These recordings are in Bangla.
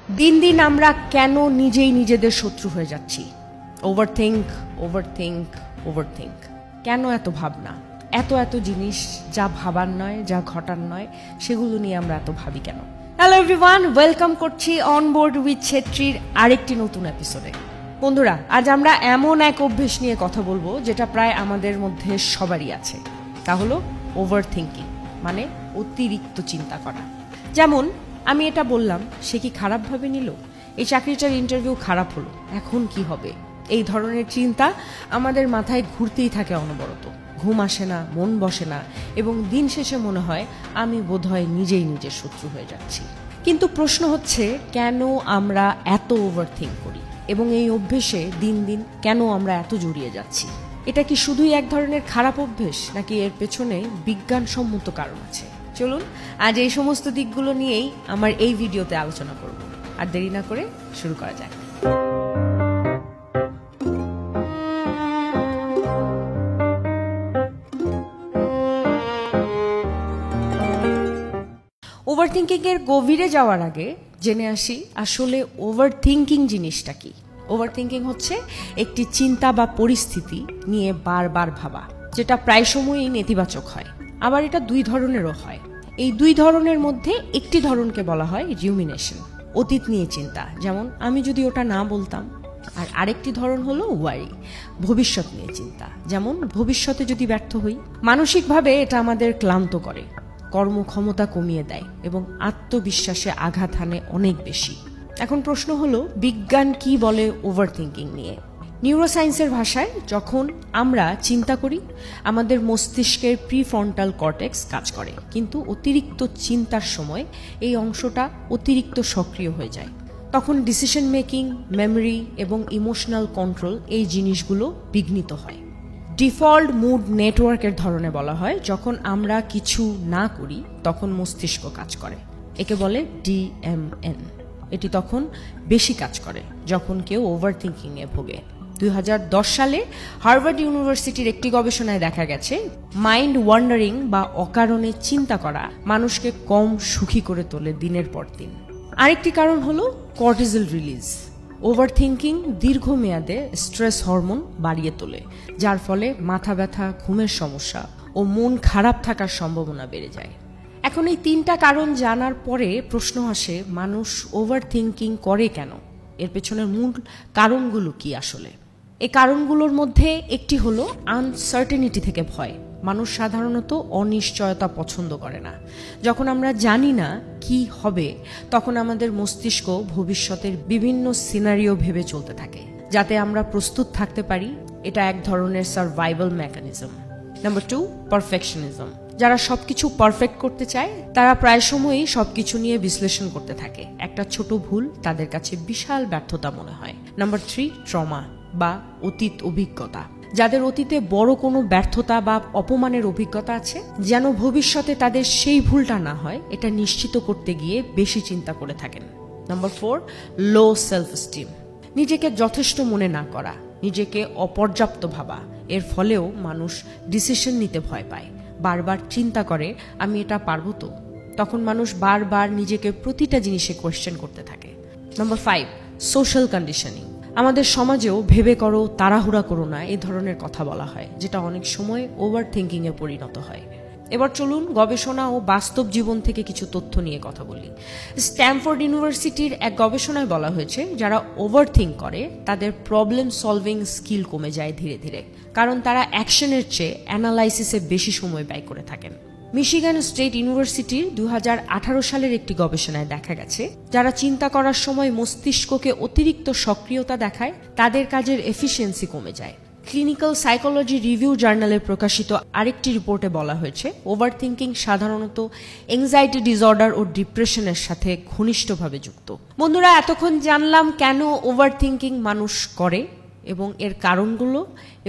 দিন দিন আমরা কেন নিজেই নিজেদের শত্রু হয়ে যাচ্ছি? Overthink overthink overthink. কেন এত ভাবনা, এত এত জিনিস যা ভাবার নয়, যা ঘটার নয়, সেগুলো নিয়ে আমরা এত ভাবি কেন? হ্যালো এভরিওয়ান, ওয়েলকাম করছি অন বোর্ড উইথ ছেত্রীর আরেকটি নতুন এপিসোডে। বন্ধুরা, আজ আমরা এমন এক অভ্যেস নিয়ে কথা বলবো যেটা প্রায় আমাদের মধ্যে সবারই আছে। তা হলো ওভারথিঙ্কিং, মানে অতিরিক্ত চিন্তা করা। যেমন আমি এটা বললাম, সে কি খারাপভাবে নিল? এই চাকরিটার ইন্টারভিউ খারাপ হলো, এখন কি হবে? এই ধরনের চিন্তা আমাদের মাথায় ঘুরতেই থাকে অনবরত। ঘুম আসে না, মন বসে না, এবং দিন শেষে মনে হয় আমি বোধহয় নিজেই নিজের শত্রু হয়ে যাচ্ছি। কিন্তু প্রশ্ন হচ্ছে, কেন আমরা এত ওভারথিঙ্ক করি এবং এই অভ্যেসে দিন দিন কেন আমরা এত জড়িয়ে যাচ্ছি? এটা কি শুধুই এক ধরনের খারাপ অভ্যেস, নাকি এর পেছনে বিজ্ঞানসম্মত কারণ আছে? চলুন আজ এই সমস্ত দিকগুলো নিয়েই আমার এই ভিডিওতে আলোচনা করব। আর দেরি না করে শুরু করা যাক। ওভারথিঙ্কিং এর গভীরে যাওয়ার আগে জেনে আসি আসলে ওভারথিঙ্কিং জিনিসটা কি। ওভারথিঙ্কিং হচ্ছে একটি চিন্তা বা পরিস্থিতি নিয়ে বারবার ভাবা, যেটা প্রায় সময়ই নেতিবাচক হয়। আবার এটা দুই ধরনেরও হয়। এই দুই ধরনের মধ্যে একটি ধরনকে বলা হয় রিউমিনেশন, অতীত নিয়ে চিন্তা, যেমন আমি যদি ওটা না বলতাম। আর আরেকটি ধরন হলো ওয়ারি, ভবিষ্যৎ নিয়ে চিন্তা, যেমন ভবিষ্যতে যদি ব্যর্থ হই। মানসিকভাবে এটা আমাদের ক্লান্ত করে, কর্মক্ষমতা কমিয়ে দেয় এবং আত্মবিশ্বাসে আঘাত হানে অনেক বেশি। এখন প্রশ্ন হলো, বিজ্ঞান কি বলে ওভারথিঙ্কিং নিয়ে? নিউরোসায়েন্সের ভাষায় যখন আমরা চিন্তা করি, আমাদের মস্তিষ্কের প্রিফ্রন্টাল কর্টেক্স কাজ করে, কিন্তু অতিরিক্ত চিন্তার সময় এই অংশটা অতিরিক্ত সক্রিয় হয়ে যায়। তখন ডিসিশন মেকিং, মেমরি এবং ইমোশনাল কন্ট্রোল, এই জিনিসগুলো বিঘ্নিত হয়। ডিফল্ট মুড নেটওয়ার্কের ধরনে বলা হয়, যখন আমরা কিছু না করি তখন মস্তিষ্ক কাজ করে, একে বলে DMN। এটি তখন বেশি কাজ করে যখন কেউ ওভারথিঙ্কিং এ ভোগে। 2010 সালে হার্ভার্ড ইউনিভার্সিটির একটি গবেষণায় দেখা গেছে, মাইন্ড ওয়ান্ডারিং বা অকারণে চিন্তা করা মানুষকে কম সুখী করে তোলে দিনের পর দিন। আরেকটি কারণ হলো কর্টিসল রিলিজ। ওভারথিঙ্কিং দীর্ঘমেয়াদে স্ট্রেস হরমোন বাড়িয়ে তোলে, যার ফলে মাথা ব্যথা, ঘুমের সমস্যা ও মন খারাপ থাকার সম্ভাবনা বেড়ে যায়। এখন এই তিনটা কারণ জানার পরে প্রশ্ন আসে, মানুষ ওভারথিঙ্কিং করে কেন? এর পেছনের মূল কারণগুলো কি আসলে? এই কারণগুলোর মধ্যে একটি হলো আনসার্টেনিটি থেকে ভয়। মানুষ সাধারণত অনিশ্চয়তা পছন্দ করে না। যখন আমরা জানি না কি হবে, তখন আমাদের মস্তিষ্ক ভবিষ্যতের বিভিন্ন সিনারিও ভেবে চলতে থাকে, যাতে আমরা প্রস্তুত থাকতে পারি। এটা এক ধরনের সার্ভাইভাল মেকানিজম। Number 2, perfectionism. যারা সবকিছু পারফেক্ট করতে চায় তারা প্রায় সময়ই সবকিছু নিয়ে বিশ্লেষণ করতে থাকে। একটা ছোট ভুল তাদের কাছে বিশাল ব্যর্থতা মনে হয়। নাম্বার 3, ট্রমা বা অতীত অভিজ্ঞতা। যাদের অতীতে বড় কোনো ব্যর্থতা বা অপমানের অভিজ্ঞতা আছে, যেন ভবিষ্যতে তাদের সেই ভুলটা না হয়, এটা নিশ্চিত করতে গিয়ে বেশি চিন্তা করে থাকেন। নাম্বার 4, লো সেলফ এস্টিম। নিজেকে যথেষ্ট মনে না করা, নিজেকে অপর্যাপ্ত ভাবা। এর ফলেও মানুষ ডিসিশন নিতে ভয় পায়, বারবার চিন্তা করে আমি এটা পারবো তো। তখন মানুষ বারবার নিজেকে প্রতিটা জিনিসে কোয়েশ্চেন করতে থাকে। Number 5, social conditioning. আমাদের সমাজেও ভেবে করো, তাড়াহুড়া করো না, এই ধরনের কথা বলা হয়, যেটা অনেক সময় ওভারথিঙ্কিং এ পরিণত হয়। এবার চলুন গবেষণা ও বাস্তব জীবন থেকে কিছু তথ্য নিয়ে কথা বলি। স্ট্যামফোর্ড ইউনিভার্সিটির এক গবেষণায় বলা হয়েছে, যারা ওভারথিঙ্ক করে তাদের প্রবলেম সলভিং স্কিল কমে যায় ধীরে ধীরে, কারণ তারা অ্যাকশনের চেয়ে অ্যানালাইসিসে বেশি সময় ব্যয় করে থাকেন। মিশিগান স্টেট ইউনিভার্সিটির 2018 সালের একটি গবেষণায় দেখা গেছে, যারা চিন্তা করার সময় মস্তিষ্ককে অতিরিক্ত সক্রিয়তা দেখায় তাদের কাজের এফিসিয়েন্সি কমে যায়। ক্লিনিক্যাল সাইকোলজি রিভিউ জার্নালে প্রকাশিত আরেকটি রিপোর্টে বলা হয়েছে, ওভারথিঙ্কিং সাধারণত এংজাইটি ডিসঅর্ডার ও ডিপ্রেশনের সাথে ঘনিষ্ঠভাবে যুক্ত। বন্ধুরা, এতক্ষণ জানলাম কেন ওভারথিঙ্কিং মানুষ করে এবং এর কারণগুলো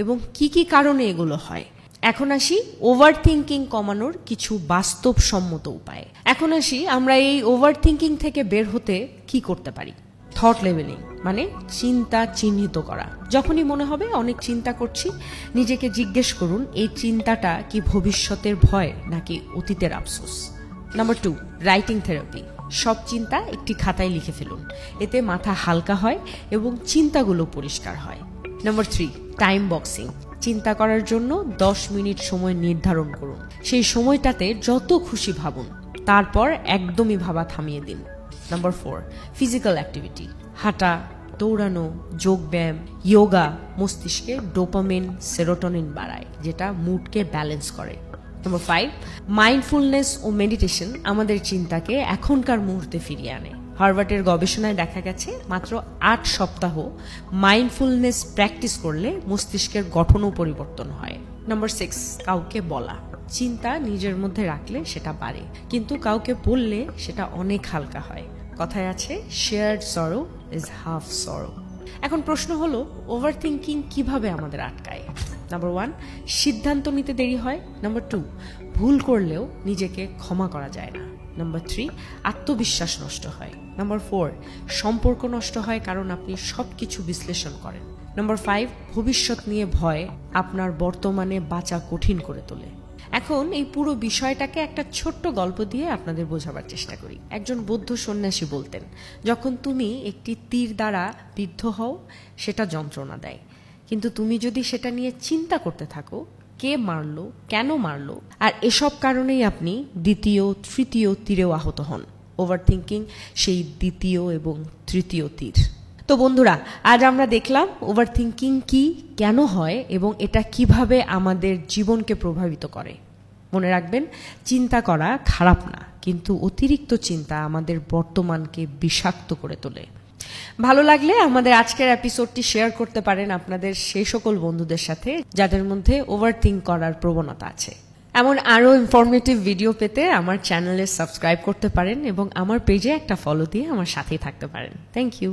এবং কি কি কারণে এগুলো হয়। এখন আসি ওভারথিঙ্কিং কমানোর কিছু বাস্তবসম্মত উপায়। এখন আসি আমরা এই ওভারথিঙ্কিং থেকে বের হতে কি করতে পারি। থট লেভেলিং মানে চিন্তা চিহ্নিত করা। যখনই মনে হবে অনেক চিন্তা করছি, নিজেকে জিজ্ঞেস করুন, এই চিন্তাটা কি ভবিষ্যতের ভয় নাকি অতীতের আফসোস। Number 2, writing therapy. সব চিন্তা একটি খাতায় লিখে ফেলুন, এতে মাথা হালকা হয় এবং চিন্তাগুলো পরিষ্কার হয়। Number 3, time boxing. চিন্তা করার জন্য 10 মিনিট সময় নির্ধারণ করুন। সেই সময়টাতে যত খুশি ভাবুন, তারপর একদমই ভাবা থামিয়ে দিন। Number 4, physical activity. হাঁটা, দৌড়ানো, যোগব্যায়াম, যোগা মস্তিষ্কে ডোপামিন, সেরোটোনিন বাড়ায়, যেটা মুডকে ব্যালেন্স করে। নাম্বার 5, মাইন্ডফুলনেস ও মেডিটেশন আমাদের চিন্তাকে এখনকার মুহূর্তে ফিরিয়ে আনে। হার্ভার্ডের গবেষণায় দেখা গেছে মাত্র 8 সপ্তাহ মাইন্ডফুলনেস প্র্যাকটিস করলে মস্তিষ্কের গঠনও পরিবর্তন হয়। নাম্বার 6, কাউকে বলা। চিন্তা নিজের মধ্যে রাখলে সেটা বাড়ে, কিন্তু কাউকে বললে সেটা অনেক হালকা হয়। কথায় আছে, শেয়ার্ড সরো ইজ হাফ সরো। এখন প্রশ্ন হলো, ওভার থিঙ্কিং কিভাবে আমাদের আটকায়? নাম্বার 1, সিদ্ধান্ত নিতে দেরি হয়। নাম্বার 2, ভুল করলেও নিজেকে ক্ষমা করা যায় না। নাম্বার 3, আত্মবিশ্বাস নষ্ট হয়। নাম্বার 4, সম্পর্ক নষ্ট হয় কারণ আপনি সবকিছু বিশ্লেষণ করেন। নাম্বার 5, ভবিষ্যৎ নিয়ে ভয় আপনার বর্তমানে বাঁচা কঠিন করে তোলে। এখন এই পুরো বিষয়টাকে একটা ছোট্ট গল্প দিয়ে আপনাদের বোঝাবার চেষ্টা করি। একজন বৌদ্ধ সন্ন্যাসী বলতেন, যখন তুমি একটি তীর দ্বারা বিদ্ধ হও সেটা যন্ত্রণা দেয়, কিন্তু তুমি যদি সেটা নিয়ে চিন্তা করতে থাকো, কে মারলো, কেন মারলো, আর এসব কারণেই আপনি দ্বিতীয়, তৃতীয় তীরেও আহত হন। ওভার থিঙ্কিং সেই দ্বিতীয় এবং তৃতীয় তীর। তো বন্ধুরা, আজ আমরা দেখলাম ওভার থিঙ্কিং কি, কেন হয় এবং এটা কিভাবে আমাদের জীবনকে প্রভাবিত করে। মনে রাখবেন, চিন্তা করা খারাপ না, কিন্তু অতিরিক্ত চিন্তা আমাদের বর্তমানকে বিষাক্ত করে তোলে। ভালো লাগলে আমাদের আজকের এপিসোডটি শেয়ার করতে পারেন আপনাদের সেই সকল বন্ধুদের সাথে যাদের মধ্যে ওভার থিঙ্ক করার প্রবণতা আছে। এমন আরও ইনফরমেটিভ ভিডিও পেতে আমার চ্যানেলে সাবস্ক্রাইব করতে পারেন এবং আমার পেজে একটা ফলো দিয়ে আমার সাথেই থাকতে পারেন। Thank you.